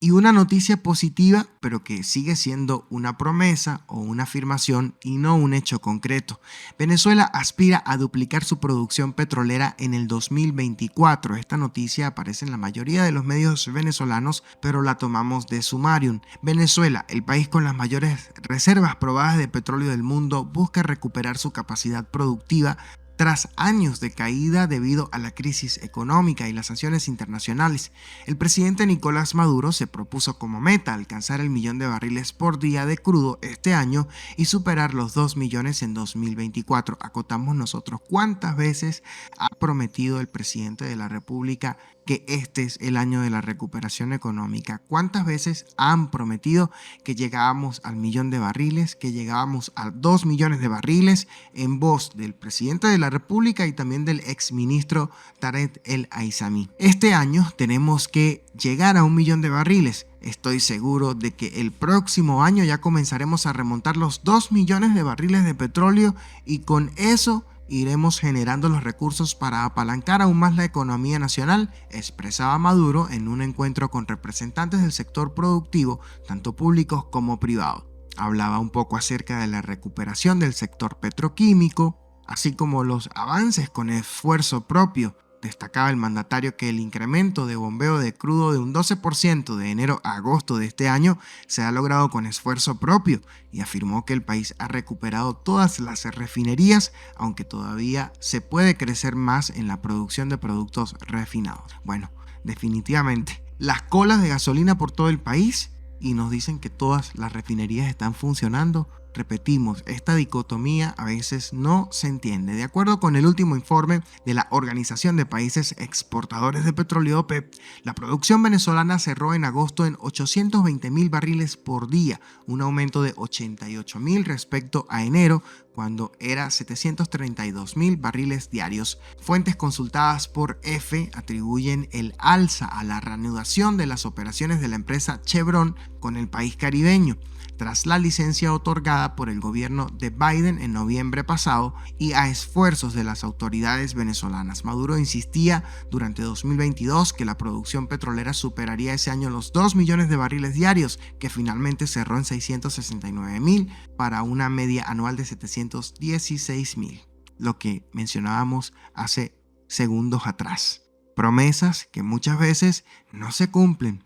Y una noticia positiva, pero que sigue siendo una promesa o una afirmación y no un hecho concreto. Venezuela aspira a duplicar su producción petrolera en el 2024. Esta noticia aparece en la mayoría de los medios venezolanos, pero la tomamos de Sumarium. Venezuela, el país con las mayores reservas probadas de petróleo del mundo, busca recuperar su capacidad productiva tras años de caída debido a la crisis económica y las sanciones internacionales. El presidente Nicolás Maduro se propuso como meta alcanzar el 1.000.000 de barriles por día de crudo este año y superar los 2 millones en 2024. Acotamos nosotros cuántas veces ha prometido el presidente de la República que este es el año de la recuperación económica. ¿Cuántas veces han prometido que llegábamos al 1.000.000 de barriles, que llegábamos a 2 millones de barriles en voz del presidente de la República y también del exministro Tarek El Aissami? Este año tenemos que llegar a 1.000.000 de barriles. Estoy seguro de que el próximo año ya comenzaremos a remontar los 2 millones de barriles de petróleo y con eso iremos generando los recursos para apalancar aún más la economía nacional, expresaba Maduro en un encuentro con representantes del sector productivo, tanto públicos como privados. Hablaba un poco acerca de la recuperación del sector petroquímico, así como los avances con esfuerzo propio. Destacaba el mandatario que el incremento de bombeo de crudo de un 12% de enero a agosto de este año se ha logrado con esfuerzo propio y afirmó que el país ha recuperado todas las refinerías, aunque todavía se puede crecer más en la producción de productos refinados. Bueno, definitivamente, las colas de gasolina por todo el país y nos dicen que todas las refinerías están funcionando. Repetimos, esta dicotomía a veces no se entiende. De acuerdo con el último informe de la Organización de Países Exportadores de Petróleo OPEP, la producción venezolana cerró en agosto en 820.000 barriles por día, un aumento de 88.000 respecto a enero, cuando era 732.000 barriles diarios. Fuentes consultadas por EFE atribuyen el alza a la reanudación de las operaciones de la empresa Chevron con el país caribeño, tras la licencia otorgada por el gobierno de Biden en noviembre pasado y a esfuerzos de las autoridades venezolanas. Maduro insistía durante 2022 que la producción petrolera superaría ese año los 2 millones de barriles diarios, que finalmente cerró en 669.000 para una media anual de 716.000, lo que mencionábamos hace segundos atrás. Promesas que muchas veces no se cumplen.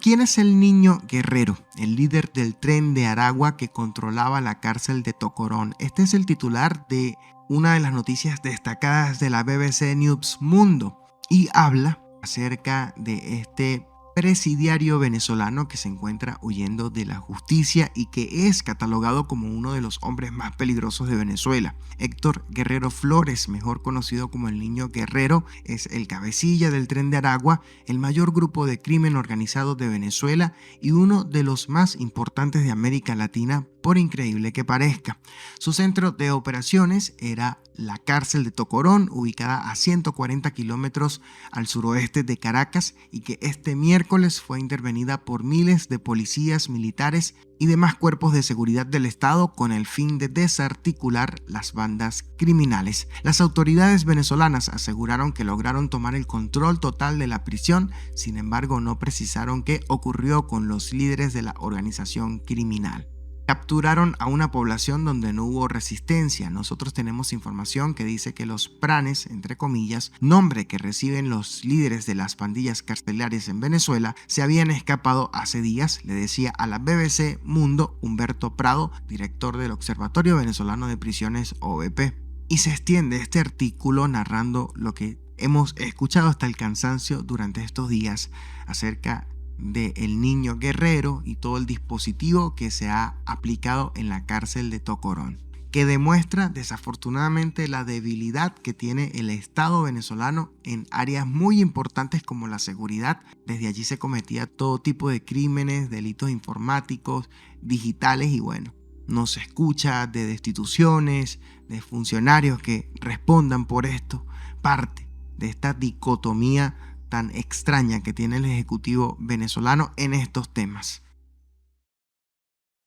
¿Quién es el niño guerrero, el líder del tren de Aragua que controlaba la cárcel de Tocorón? Este es el titular de una de las noticias destacadas de la BBC News Mundo y habla acerca de este presidiario venezolano que se encuentra huyendo de la justicia y que es catalogado como uno de los hombres más peligrosos de Venezuela. Héctor Guerrero Flores, mejor conocido como el Niño Guerrero, es el cabecilla del Tren de Aragua, el mayor grupo de crimen organizado de Venezuela y uno de los más importantes de América Latina, por increíble que parezca. Su centro de operaciones era la cárcel de Tocorón, ubicada a 140 kilómetros al suroeste de Caracas y que este miércoles fue intervenida por miles de policías, militares y demás cuerpos de seguridad del Estado con el fin de desarticular las bandas criminales. Las autoridades venezolanas aseguraron que lograron tomar el control total de la prisión, sin embargo no precisaron qué ocurrió con los líderes de la organización criminal. Capturaron a una población donde no hubo resistencia. Nosotros tenemos información que dice que los pranes, entre comillas, nombre que reciben los líderes de las pandillas carcelarias en Venezuela, se habían escapado hace días, le decía a la BBC Mundo Humberto Prado, director del Observatorio Venezolano de Prisiones OVP. Y se extiende este artículo narrando lo que hemos escuchado hasta el cansancio durante estos días acerca de el niño guerrero y todo el dispositivo que se ha aplicado en la cárcel de Tocorón, que demuestra desafortunadamente la debilidad que tiene el Estado venezolano en áreas muy importantes como la seguridad. Desde allí se cometía todo tipo de crímenes, delitos informáticos, digitales y bueno, no se escucha de destituciones, de funcionarios que respondan por esto, parte de esta dicotomía tan extraña que tiene el Ejecutivo venezolano en estos temas.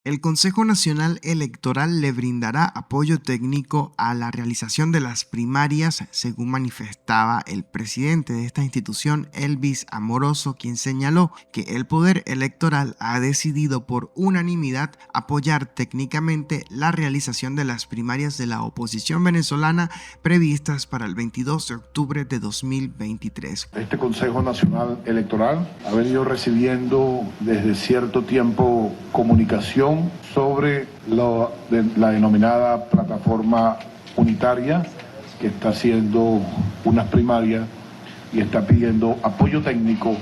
El Consejo Nacional Electoral le brindará apoyo técnico a la realización de las primarias, según manifestaba el presidente de esta institución, Elvis Amoroso, quien señaló que el Poder Electoral ha decidido por unanimidad apoyar técnicamente la realización de las primarias de la oposición venezolana previstas para el 22 de octubre de 2023. Este Consejo Nacional Electoral ha venido recibiendo desde cierto tiempo comunicación sobre la denominada plataforma unitaria que está haciendo unas primarias y está pidiendo apoyo técnico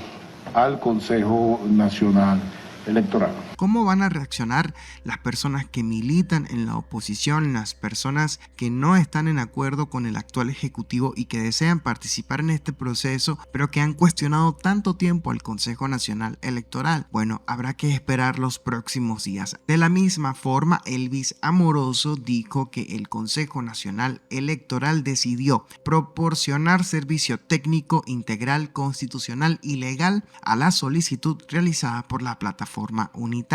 al Consejo Nacional Electoral. ¿Cómo van a reaccionar las personas que militan en la oposición, las personas que no están en acuerdo con el actual ejecutivo y que desean participar en este proceso, pero que han cuestionado tanto tiempo al Consejo Nacional Electoral? Bueno, habrá que esperar los próximos días. De la misma forma, Elvis Amoroso dijo que el Consejo Nacional Electoral decidió proporcionar servicio técnico integral, constitucional y legal a la solicitud realizada por la plataforma unitaria.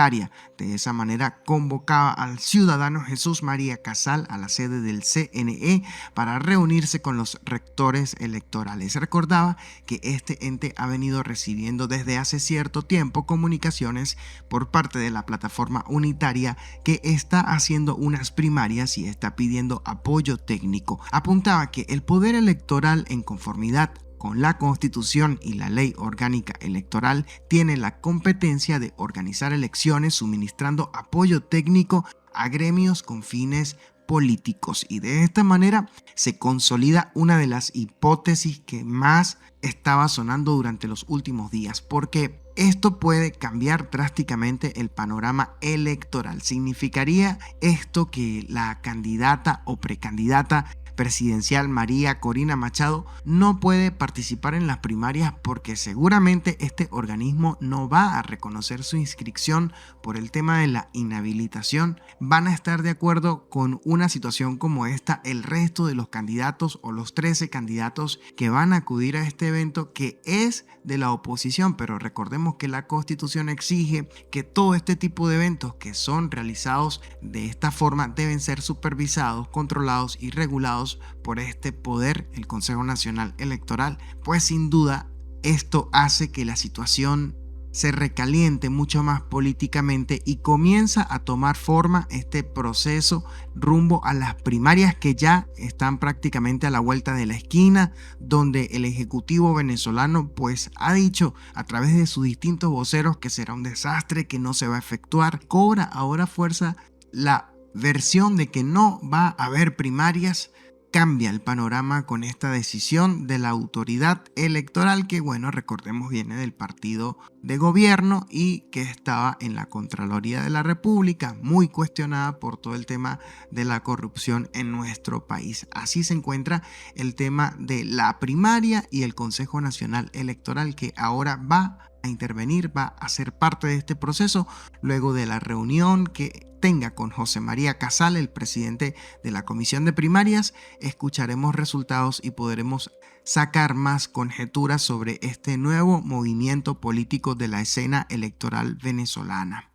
De esa manera convocaba al ciudadano Jesús María Casal a la sede del CNE para reunirse con los rectores electorales. Recordaba que este ente ha venido recibiendo desde hace cierto tiempo comunicaciones por parte de la plataforma unitaria que está haciendo unas primarias y está pidiendo apoyo técnico. Apuntaba que el Poder Electoral, en conformidad con la Constitución y la Ley Orgánica Electoral, tiene la competencia de organizar elecciones suministrando apoyo técnico a gremios con fines políticos, y de esta manera se consolida una de las hipótesis que más estaba sonando durante los últimos días, porque esto puede cambiar drásticamente el panorama electoral. Significaría esto que la candidata o precandidata presidencial María Corina Machado no puede participar en las primarias porque seguramente este organismo no va a reconocer su inscripción por el tema de la inhabilitación. ¿Van a estar de acuerdo con una situación como esta el resto de los candidatos o los 13 candidatos que van a acudir a este evento, que es de la oposición? Pero recordemos que la Constitución exige que todo este tipo de eventos que son realizados de esta forma deben ser supervisados, controlados y regulados por este poder, el Consejo Nacional Electoral. Pues sin duda esto hace que la situación se recaliente mucho más políticamente y comienza a tomar forma este proceso rumbo a las primarias que ya están prácticamente a la vuelta de la esquina, donde el ejecutivo venezolano pues ha dicho a través de sus distintos voceros que será un desastre, que no se va a efectuar. Cobra ahora fuerza la versión de que no va a haber primarias. Cambia el panorama con esta decisión de la autoridad electoral que, bueno, recordemos, viene del partido de gobierno y que estaba en la Contraloría de la República, muy cuestionada por todo el tema de la corrupción en nuestro país. Así se encuentra el tema de la primaria y el Consejo Nacional Electoral, que ahora va a intervenir, va a ser parte de este proceso luego de la reunión que tenga con José María Casal, el presidente de la Comisión de Primarias. Escucharemos resultados y podremos sacar más conjeturas sobre este nuevo movimiento político de la escena electoral venezolana.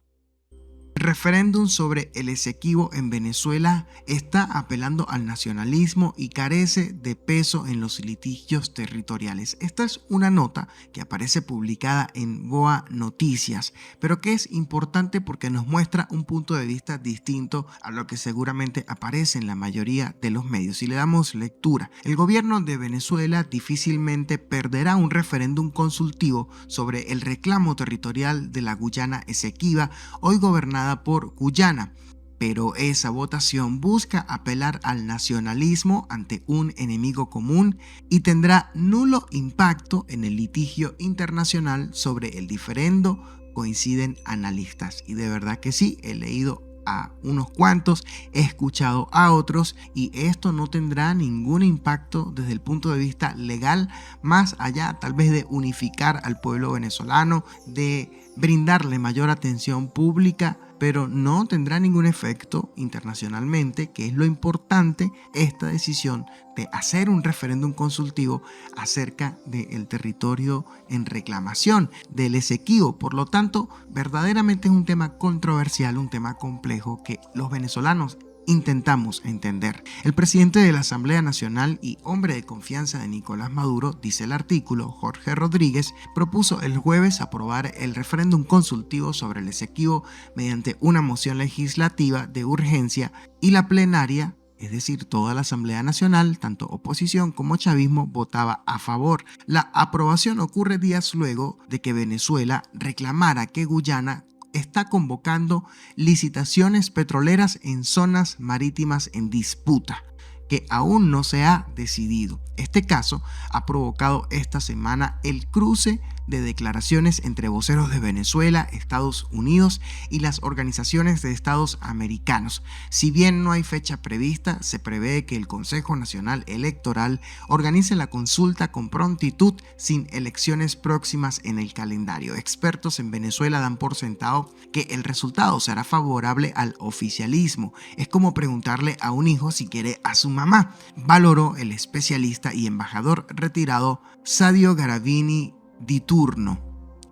El referéndum sobre el Esequibo en Venezuela está apelando al nacionalismo y carece de peso en los litigios territoriales. Esta es una nota que aparece publicada en BOA Noticias, pero que es importante porque nos muestra un punto de vista distinto a lo que seguramente aparece en la mayoría de los medios. Si le damos lectura, el gobierno de Venezuela difícilmente perderá un referéndum consultivo sobre el reclamo territorial de la Guyana Esequiba, hoy gobernada por Guyana, pero esa votación busca apelar al nacionalismo ante un enemigo común y tendrá nulo impacto en el litigio internacional sobre el diferendo, coinciden analistas. Y de verdad que sí, he leído a unos cuantos, he escuchado a otros, y esto no tendrá ningún impacto desde el punto de vista legal, más allá tal vez de unificar al pueblo venezolano, de brindarle mayor atención pública pero no tendrá ningún efecto internacionalmente, que es lo importante esta decisión de hacer un referéndum consultivo acerca del territorio en reclamación del Esequibo. Por lo tanto, verdaderamente es un tema controversial, un tema complejo que los venezolanos intentamos entender. El presidente de la Asamblea Nacional y hombre de confianza de Nicolás Maduro, dice el artículo, Jorge Rodríguez, propuso el jueves aprobar el referéndum consultivo sobre el Esequibo mediante una moción legislativa de urgencia y la plenaria, es decir, toda la Asamblea Nacional, tanto oposición como chavismo, votaba a favor. La aprobación ocurre días luego de que Venezuela reclamara que Guyana está convocando licitaciones petroleras en zonas marítimas en disputa, que aún no se ha decidido. Este caso ha provocado esta semana el cruce de declaraciones entre voceros de Venezuela, Estados Unidos y las organizaciones de Estados americanos. Si bien no hay fecha prevista, se prevé que el Consejo Nacional Electoral organice la consulta con prontitud sin elecciones próximas en el calendario. Expertos en Venezuela dan por sentado que el resultado será favorable al oficialismo. Es como preguntarle a un hijo si quiere a su mamá, valoró el especialista y embajador retirado Sadio Garavini Di Turno.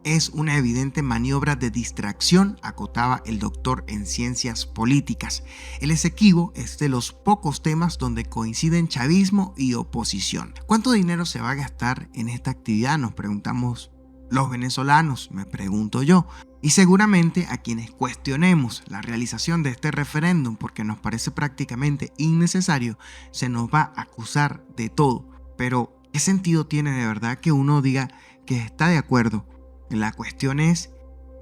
Es una evidente maniobra de distracción, acotaba el doctor en ciencias políticas. El Esequibo es de los pocos temas donde coinciden chavismo y oposición. ¿Cuánto dinero se va a gastar en esta actividad? Nos preguntamos los venezolanos, me pregunto yo. Y seguramente a quienes cuestionemos la realización de este referéndum porque nos parece prácticamente innecesario, se nos va a acusar de todo. Pero, ¿qué sentido tiene de verdad que uno diga que está de acuerdo? La cuestión es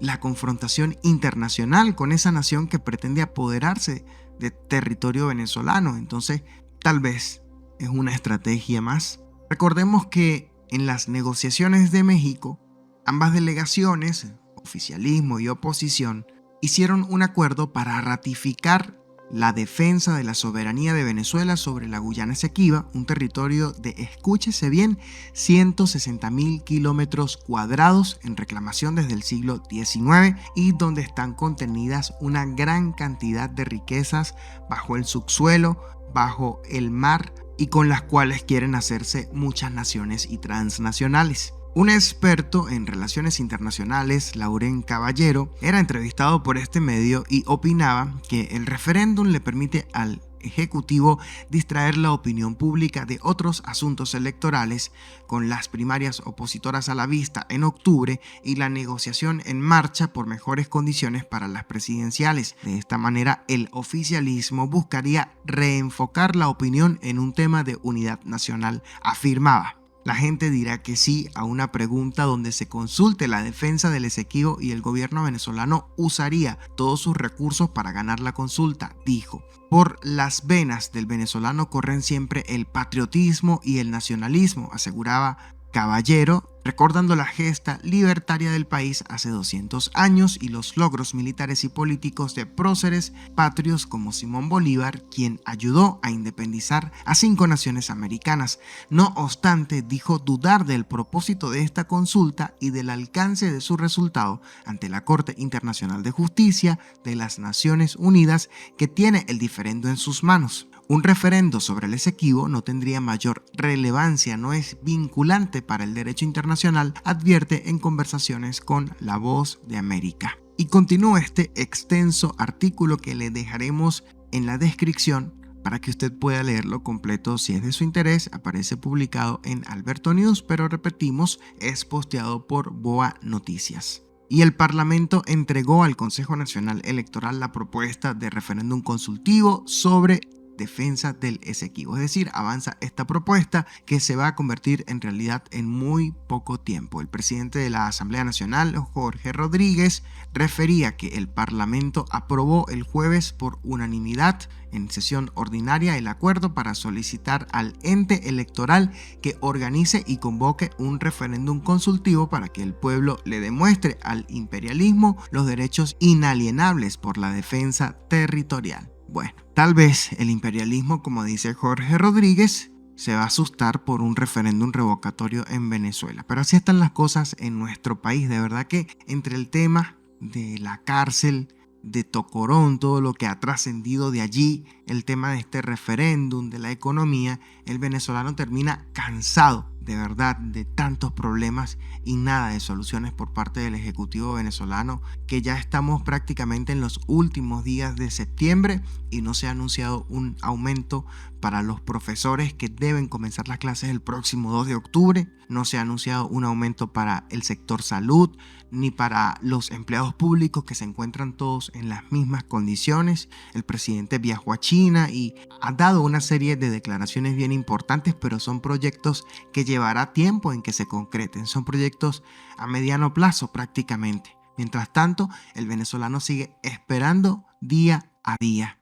la confrontación internacional con esa nación que pretende apoderarse de territorio venezolano. Entonces, tal vez es una estrategia más. Recordemos que en las negociaciones de México, ambas delegaciones, oficialismo y oposición, hicieron un acuerdo para ratificar la defensa de la soberanía de Venezuela sobre la Guyana Esequiba, un territorio de, escúchese bien, 160.000 kilómetros cuadrados en reclamación desde el siglo XIX y donde están contenidas una gran cantidad de riquezas bajo el subsuelo, bajo el mar y con las cuales quieren hacerse muchas naciones y transnacionales. Un experto en relaciones internacionales, Lauren Caballero, era entrevistado por este medio y opinaba que el referéndum le permite al Ejecutivo distraer la opinión pública de otros asuntos electorales, con las primarias opositoras a la vista en octubre y la negociación en marcha por mejores condiciones para las presidenciales. De esta manera, el oficialismo buscaría reenfocar la opinión en un tema de unidad nacional, afirmaba. La gente dirá que sí a una pregunta donde se consulte la defensa del Esequibo y el gobierno venezolano usaría todos sus recursos para ganar la consulta, dijo. Por las venas del venezolano corren siempre el patriotismo y el nacionalismo, aseguraba Caballero, recordando la gesta libertaria del país hace 200 años y los logros militares y políticos de próceres patrios como Simón Bolívar, quien ayudó a independizar a 5 naciones americanas. No obstante, dijo dudar del propósito de esta consulta y del alcance de su resultado ante la Corte Internacional de Justicia de las Naciones Unidas, que tiene el diferendo en sus manos. Un referendo sobre el Esequibo no tendría mayor relevancia, no es vinculante para el derecho internacional, advierte en conversaciones con La Voz de América. Y continúa este extenso artículo que le dejaremos en la descripción para que usted pueda leerlo completo si es de su interés. Aparece publicado en Alberto News, pero repetimos, es posteado por Boa Noticias. Y el Parlamento entregó al Consejo Nacional Electoral la propuesta de referéndum consultivo sobre defensa del Esequibo. Es decir, avanza esta propuesta que se va a convertir en realidad en muy poco tiempo. El presidente de la Asamblea Nacional, Jorge Rodríguez, refería que el Parlamento aprobó el jueves por unanimidad en sesión ordinaria el acuerdo para solicitar al ente electoral que organice y convoque un referéndum consultivo para que el pueblo le demuestre al imperialismo los derechos inalienables por la defensa territorial. Bueno, tal vez el imperialismo, como dice Jorge Rodríguez, se va a asustar por un referéndum revocatorio en Venezuela. Pero así están las cosas en nuestro país. De verdad que entre el tema de la cárcel, de Tocorón, todo lo que ha trascendido de allí, el tema de este referéndum, de la economía, el venezolano termina cansado de verdad de tantos problemas y nada de soluciones por parte del Ejecutivo venezolano, que ya estamos prácticamente en los últimos días de septiembre y no se ha anunciado un aumento para los profesores que deben comenzar las clases el próximo 2 de octubre, no se ha anunciado un aumento para el sector salud ni para los empleados públicos que se encuentran todos en las mismas condiciones. El presidente viajó a China y ha dado una serie de declaraciones bien importantes, pero son proyectos que llevará tiempo en que se concreten, son proyectos a mediano plazo prácticamente. Mientras tanto, el venezolano sigue esperando día a día.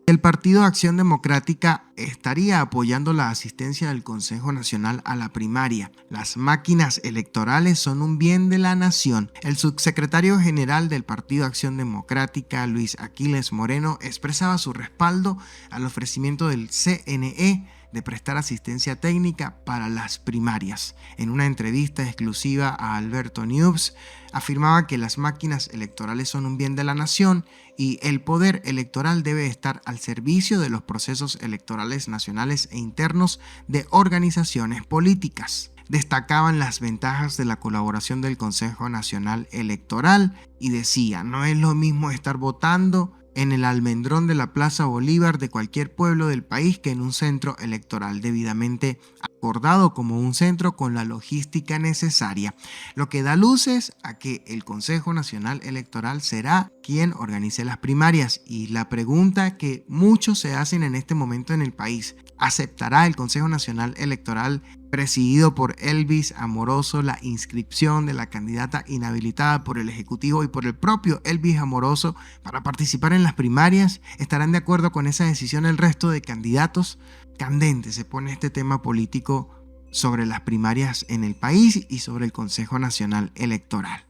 El Partido Acción Democrática estaría apoyando la asistencia del Consejo Nacional a la primaria. Las máquinas electorales son un bien de la nación. El subsecretario general del Partido Acción Democrática, Luis Aquiles Moreno, expresaba su respaldo al ofrecimiento del CNE de prestar asistencia técnica para las primarias. En una entrevista exclusiva a Alberto News, afirmaba que las máquinas electorales son un bien de la nación y el poder electoral debe estar al servicio de los procesos electorales nacionales e internos de organizaciones políticas. Destacaban las ventajas de la colaboración del Consejo Nacional Electoral y decía: no es lo mismo estar votando en el almendrón de la Plaza Bolívar de cualquier pueblo del país que en un centro electoral debidamente acordado como un centro con la logística necesaria, lo que da luces a que el Consejo Nacional Electoral será quien organice las primarias. Y la pregunta que muchos se hacen en este momento en el país: ¿aceptará el Consejo Nacional Electoral presidido por Elvis Amoroso la inscripción de la candidata inhabilitada por el Ejecutivo y por el propio Elvis Amoroso para participar en las primarias? ¿Estarán de acuerdo con esa decisión el resto de candidatos? Candente se pone este tema político sobre las primarias en el país y sobre el Consejo Nacional Electoral.